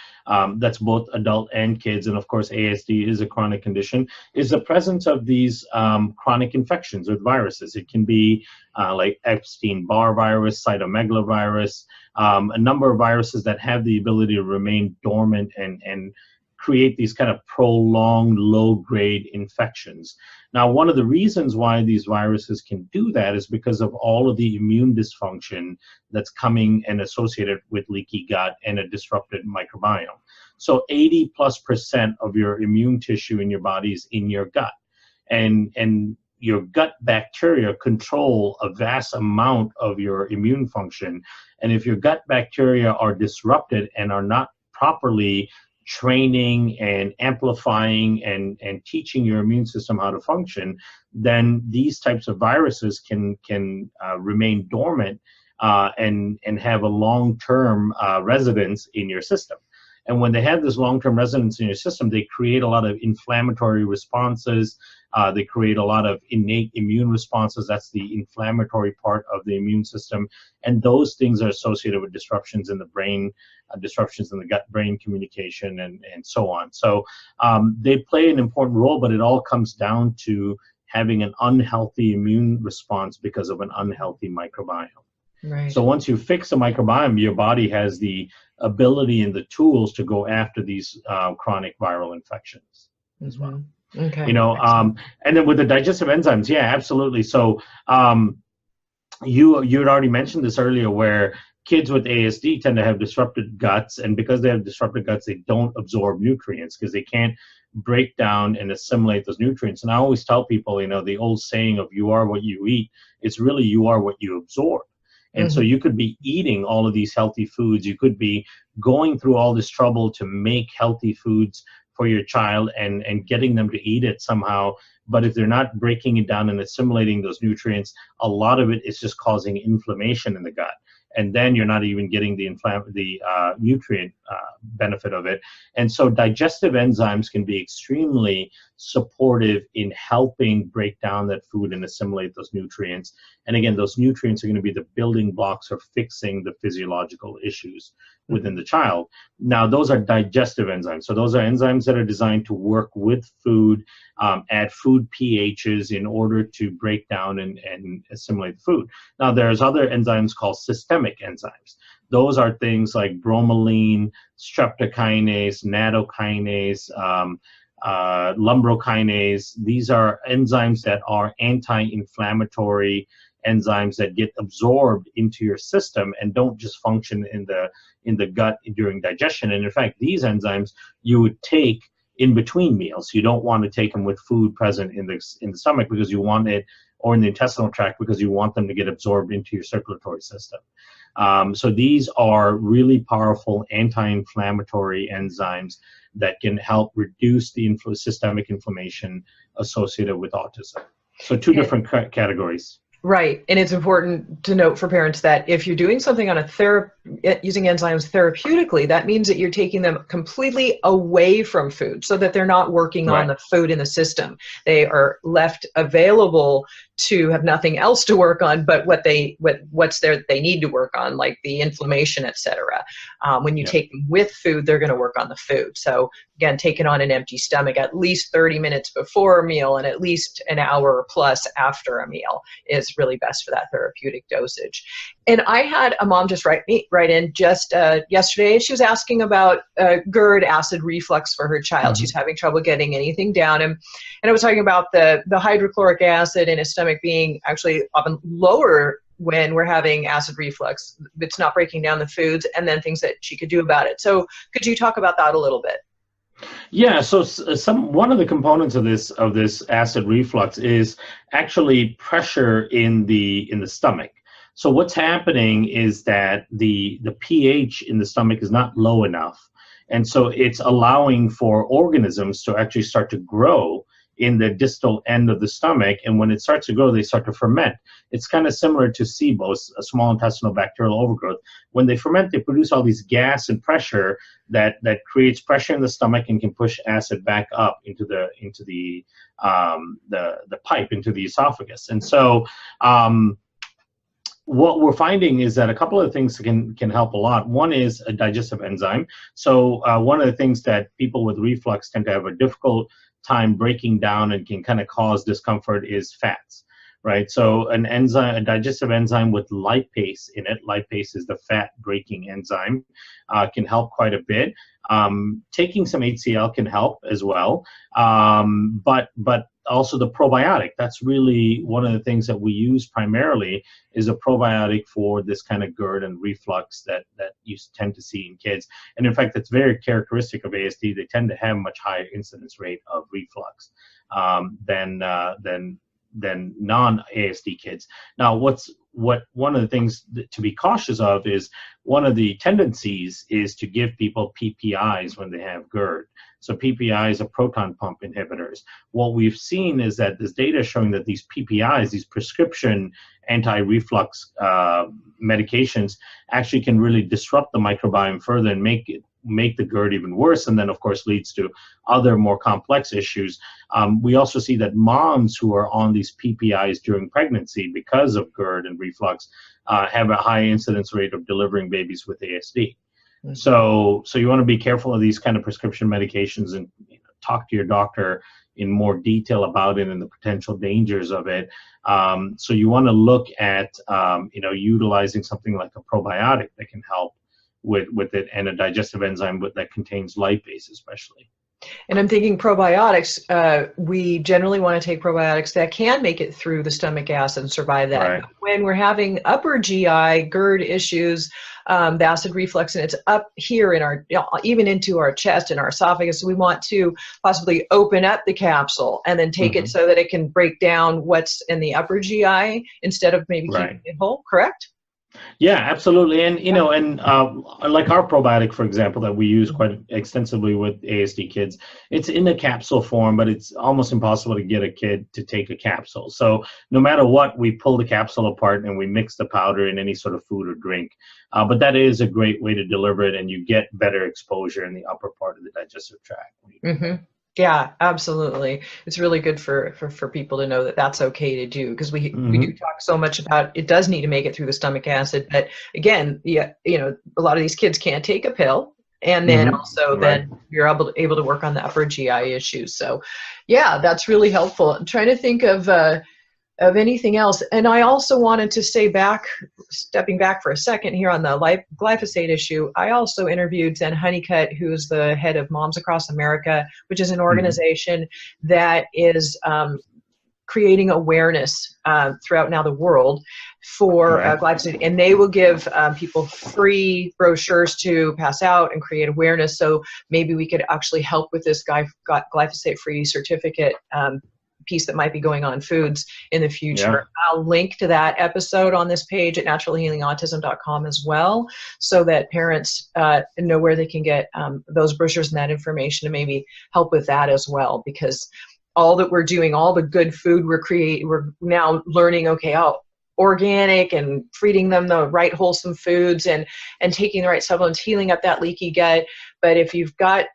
[SPEAKER 2] that's both adult and kids, and of course ASD is a chronic condition, is the presence of these chronic infections with viruses. It can be like Epstein-Barr virus, cytomegalovirus, a number of viruses that have the ability to remain dormant and create these kind of prolonged low-grade infections. Now, one of the reasons why these viruses can do that is because of all of the immune dysfunction that's coming and associated with leaky gut and a disrupted microbiome. So 80+% of your immune tissue in your body is in your gut. And your gut bacteria control a vast amount of your immune function. And if your gut bacteria are disrupted and are not properly training and amplifying and teaching your immune system how to function, then these types of viruses can remain dormant and have a long-term residence in your system. And when they have this long-term residence in your system, they create a lot of inflammatory responses. They create a lot of innate immune responses. That's the inflammatory part of the immune system. And those things are associated with disruptions in the brain, disruptions in the gut-brain communication, and so on. So they play an important role, but it all comes down to having an unhealthy immune response because of an unhealthy microbiome.
[SPEAKER 1] Right.
[SPEAKER 2] So once you fix the microbiome, your body has the ability and the tools to go after these chronic viral infections as well.
[SPEAKER 1] Okay.
[SPEAKER 2] And then with the digestive enzymes, yeah, absolutely. So you had already mentioned this earlier, where kids with ASD tend to have disrupted guts, and because they have disrupted guts, they don't absorb nutrients because they can't break down and assimilate those nutrients. And I always tell people, the old saying of "you are what you eat," it's really you are what you absorb. And so you could be eating all of these healthy foods. You could be going through all this trouble to make healthy foods for your child and getting them to eat it somehow. But if they're not breaking it down and assimilating those nutrients, a lot of it is just causing inflammation in the gut. And then you're not even getting the nutrient benefit of it. And so digestive enzymes can be extremely supportive in helping break down that food and assimilate those nutrients. And again, those nutrients are going to be the building blocks for fixing the physiological issues within the child. Now, those are digestive enzymes. So those are enzymes that are designed to work with food at food pHs in order to break down and assimilate the food. Now, there's other enzymes called systemic enzymes. Those are things like bromelain, streptokinase, nattokinase, lumbrokinase. These are enzymes that are anti-inflammatory enzymes that get absorbed into your system and don't just function in the gut during digestion. And in fact, these enzymes you would take in between meals. You don't want to take them with food present in the stomach because you want it, or in the intestinal tract because you want them to get absorbed into your circulatory system. So these are really powerful anti-inflammatory enzymes that can help reduce the systemic inflammation associated with autism. So two different categories.
[SPEAKER 1] Right. And it's important to note for parents that if you're doing something on using enzymes therapeutically, that means that you're taking them completely away from food so that they're not working on the food in the system. They are left available to have nothing else to work on but what's there that they need to work on, like the inflammation, etc. When you take them with food, they're going to work on the food. So again, take it on an empty stomach at least 30 minutes before a meal and at least an hour plus after a meal is really best for that therapeutic dosage. And I had a mom just write in just yesterday. She was asking about GERD, acid reflux for her child. She's having trouble getting anything down. And I was talking about the hydrochloric acid in his stomach being actually often lower when we're having acid reflux. It's not breaking down the foods, and then things that she could do about it. So could you talk about that a little bit?
[SPEAKER 2] Yeah, so one of the components of this acid reflux is actually pressure in the stomach. So what's happening is that the pH in the stomach is not low enough, and so it's allowing for organisms to actually start to grow in the distal end of the stomach, and when it starts to grow, they start to ferment. It's kind of similar to SIBO, a small intestinal bacterial overgrowth. When they ferment, they produce all these gas and pressure that creates pressure in the stomach and can push acid back up into the pipe, into the esophagus. And so what we're finding is that a couple of things can help a lot. One is a digestive enzyme. So one of the things that people with reflux tend to have a difficult time breaking down and can kind of cause discomfort is fats, right? So a digestive enzyme with lipase in it, lipase is the fat breaking enzyme, can help quite a bit. Taking some HCl can help as well, but also the probiotic. That's really one of the things that we use primarily, is a probiotic for this kind of GERD and reflux that you tend to see in kids. And in fact, it's very characteristic of ASD. They tend to have much higher incidence rate of reflux than non-ASD kids. Now, one of the things to be cautious of is, one of the tendencies is to give people PPIs when they have GERD. So PPIs are proton pump inhibitors. What we've seen is that this data is showing that these PPIs, these prescription anti-reflux medications, actually can really disrupt the microbiome further and make the GERD even worse, and then of course leads to other more complex issues. We also see that moms who are on these PPIs during pregnancy because of GERD and reflux have a high incidence rate of delivering babies with ASD. Mm-hmm. So you want to be careful of these kind of prescription medications and talk to your doctor in more detail about it and the potential dangers of it. So you want to look at utilizing something like a probiotic that can help with it, and a digestive enzyme that contains lipase especially.
[SPEAKER 1] And I'm thinking probiotics, we generally want to take probiotics that can make it through the stomach acid and survive that.
[SPEAKER 2] Right.
[SPEAKER 1] But when we're having upper GI, GERD issues, the acid reflux, and it's up here in our, even into our chest and our esophagus, we want to possibly open up the capsule and then take it so that it can break down what's in the upper GI instead of maybe keeping it whole, correct?
[SPEAKER 2] Yeah, absolutely. And, like our probiotic, for example, that we use quite extensively with ASD kids, it's in a capsule form, but it's almost impossible to get a kid to take a capsule. So no matter what, we pull the capsule apart and we mix the powder in any sort of food or drink. But that is a great way to deliver it, and you get better exposure in the upper part of the digestive tract.
[SPEAKER 1] Mm-hmm. Yeah, absolutely. It's really good for people to know that that's okay to do, because we do talk so much about it does need to make it through the stomach acid. But again, a lot of these kids can't take a pill. And then also then you're able to work on the upper GI issues. So yeah, that's really helpful. I'm trying to think of anything else. And I also wanted to stepping back for a second here on the glyphosate issue. I also interviewed Zen Honeycutt, who's the head of Moms Across America, which is an organization that is creating awareness throughout now the world for glyphosate. And they will give people free brochures to pass out and create awareness. So maybe we could actually help with this glyphosate-free certificate piece that might be going on foods in the future. Yeah. I'll link to that episode on this page at naturallyhealingautism.com as well, so that parents know where they can get those brochures and that information to maybe help with that as well. Because all that we're doing, all the good food we're now learning, organic and feeding them the right wholesome foods and taking the right supplements, healing up that leaky gut. But if you've got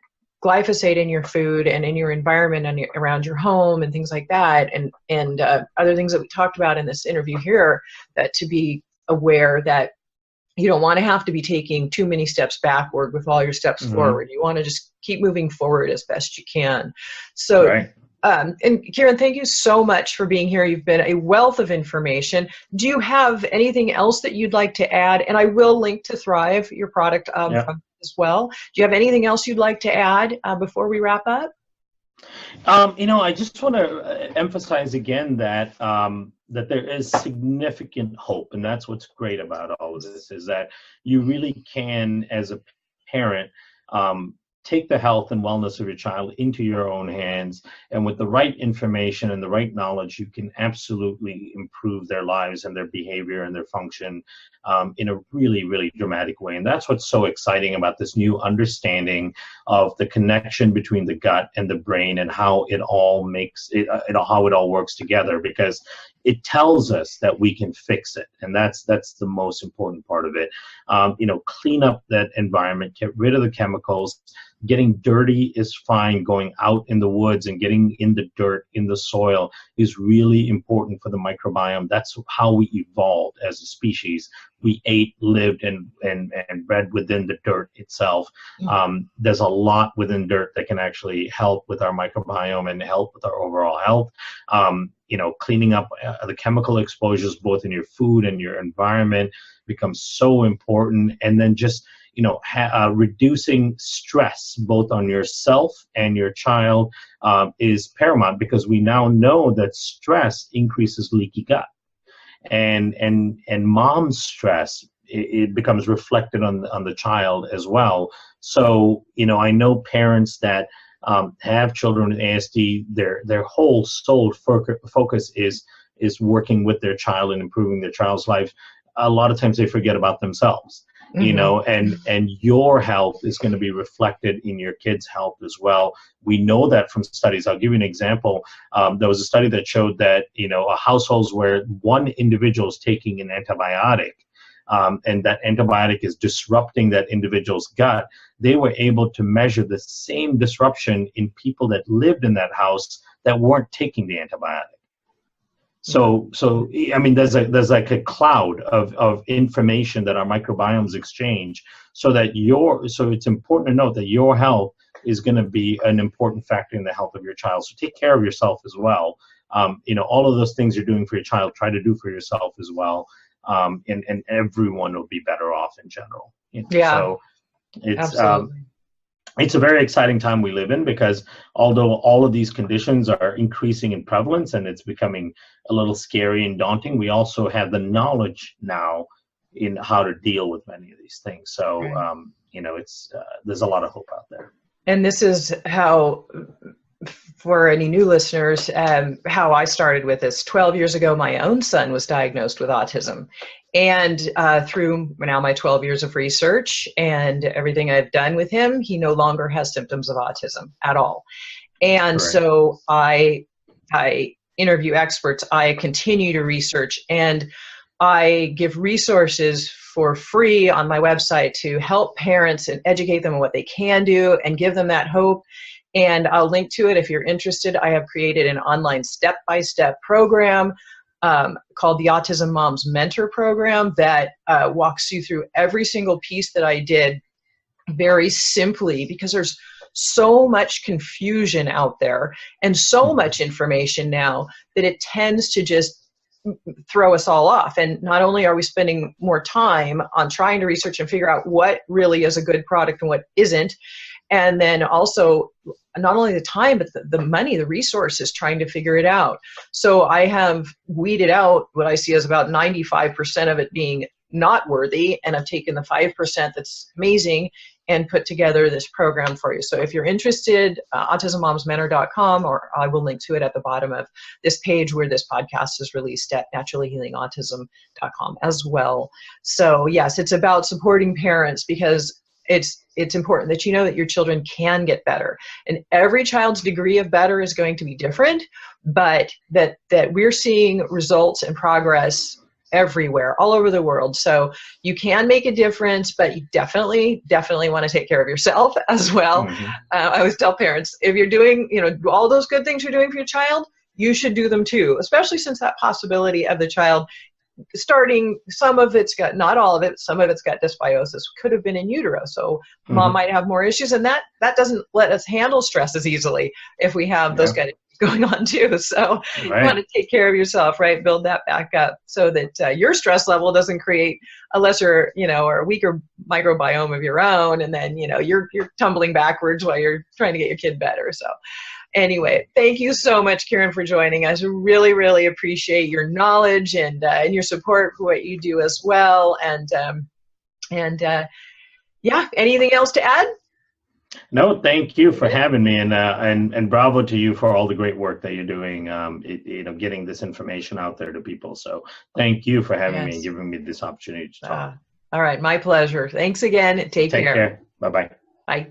[SPEAKER 1] glyphosate in your food and in your environment and around your home and things like that, and other things that we talked about in this interview here, that to be aware that you don't want to have to be taking too many steps backward with all your steps forward. You want to just keep moving forward as best you can. So, and Kiran, thank you so much for being here. You've been a wealth of information. Do you have anything else that you'd like to add? And I will link to Thrive, your product, as well. Do you have anything else you'd like to add before we wrap up?
[SPEAKER 2] I just want to emphasize again that that there is significant hope, and that's what's great about all of this, is that you really can, as a parent, take the health and wellness of your child into your own hands, and with the right information and the right knowledge, you can absolutely improve their lives and their behavior and their function in a really, really dramatic way. And that's what's so exciting about this new understanding of the connection between the gut and the brain and how it all how it all works together, because it tells us that we can fix it. And that's the most important part of it. Clean up that environment, get rid of the chemicals. Getting dirty is fine. Going out in the woods and getting in the dirt, in the soil, is really important for the microbiome. That's how we evolved as a species. We ate, lived, and bred within the dirt itself. There's a lot within dirt that can actually help with our microbiome and help with our overall health. Cleaning up the chemical exposures both in your food and your environment becomes so important. And then just reducing stress both on yourself and your child is paramount, because we now know that stress increases leaky gut, and mom's stress, it becomes reflected on the child as well. So I know parents that have children with ASD, their whole sole focus is working with their child and improving their child's life. A lot of times they forget about themselves. And your health is going to be reflected in your kids' health as well. We know that from studies. I'll give you an example. There was a study that showed that, households where one individual is taking an antibiotic, and that antibiotic is disrupting that individual's gut, they were able to measure the same disruption in people that lived in that house that weren't taking the antibiotic. So there's like a cloud of information that our microbiomes exchange, so it's important to note that your health is going to be an important factor in the health of your child. So take care of yourself as well. All of those things you're doing for your child, try to do for yourself as well. And everyone will be better off in general.
[SPEAKER 1] Yeah.
[SPEAKER 2] So it's
[SPEAKER 1] absolutely.
[SPEAKER 2] it's a very exciting time we live in, because although all of these conditions are increasing in prevalence and it's becoming a little scary and daunting, we also have the knowledge now in how to deal with many of these things. So,
[SPEAKER 1] Right.
[SPEAKER 2] it's there's a lot of hope out there.
[SPEAKER 1] And this is how, for any new listeners, how I started with this. 12 years ago, my own son was diagnosed with autism. And through now my 12 years of research and everything I've done with him, he no longer has symptoms of autism at all. And
[SPEAKER 2] Correct.
[SPEAKER 1] so I interview experts, I continue to research, and I give resources for free on my website to help parents and educate them on what they can do and give them that hope. And I'll link to it if you're interested. I have created an online step-by-step program called the Autism Moms Mentor Program that walks you through every single piece that I did very simply, because there's so much confusion out there and so much information now that it tends to just throw us all off. And not only are we spending more time on trying to research and figure out what really is a good product and what isn't, and then also not only the time, but the money, the resources, trying to figure it out. So I have weeded out what I see as about 95% of it being not worthy, and I've taken the 5% that's amazing and put together this program for you. So if you're interested, autismmomsmentor.com, or I will link to it at the bottom of this page where this podcast is released at naturallyhealingautism.com as well. So yes, it's about supporting parents, because it's important that you know that your children can get better, and every child's degree of better is going to be different, but that we're seeing results and progress everywhere, all over the world. So you can make a difference, but you definitely want to take care of yourself as well.
[SPEAKER 2] Mm-hmm.
[SPEAKER 1] I always tell parents, if you're doing, all those good things you're doing for your child, you should do them too, especially since that possibility of the child starting, some of it's got, not all of it, some of it's got dysbiosis, could have been in utero. So mom might have more issues, and that doesn't let us handle stress as easily if we have those kind of going on too. So you want to take care of yourself, right? Build that back up so that your stress level doesn't create a lesser, or a weaker microbiome of your own. And then, you're tumbling backwards while you're trying to get your kid better. So anyway, thank you so much, Kiran, for joining us. Really, really appreciate your knowledge and your support for what you do as well. And anything else to add?
[SPEAKER 2] No, thank you for having me, and bravo to you for all the great work that you're doing, getting this information out there to people. So thank you for having me and giving me this opportunity to talk.
[SPEAKER 1] All right, my pleasure. Thanks again. Take care.
[SPEAKER 2] Bye-bye.
[SPEAKER 1] Bye.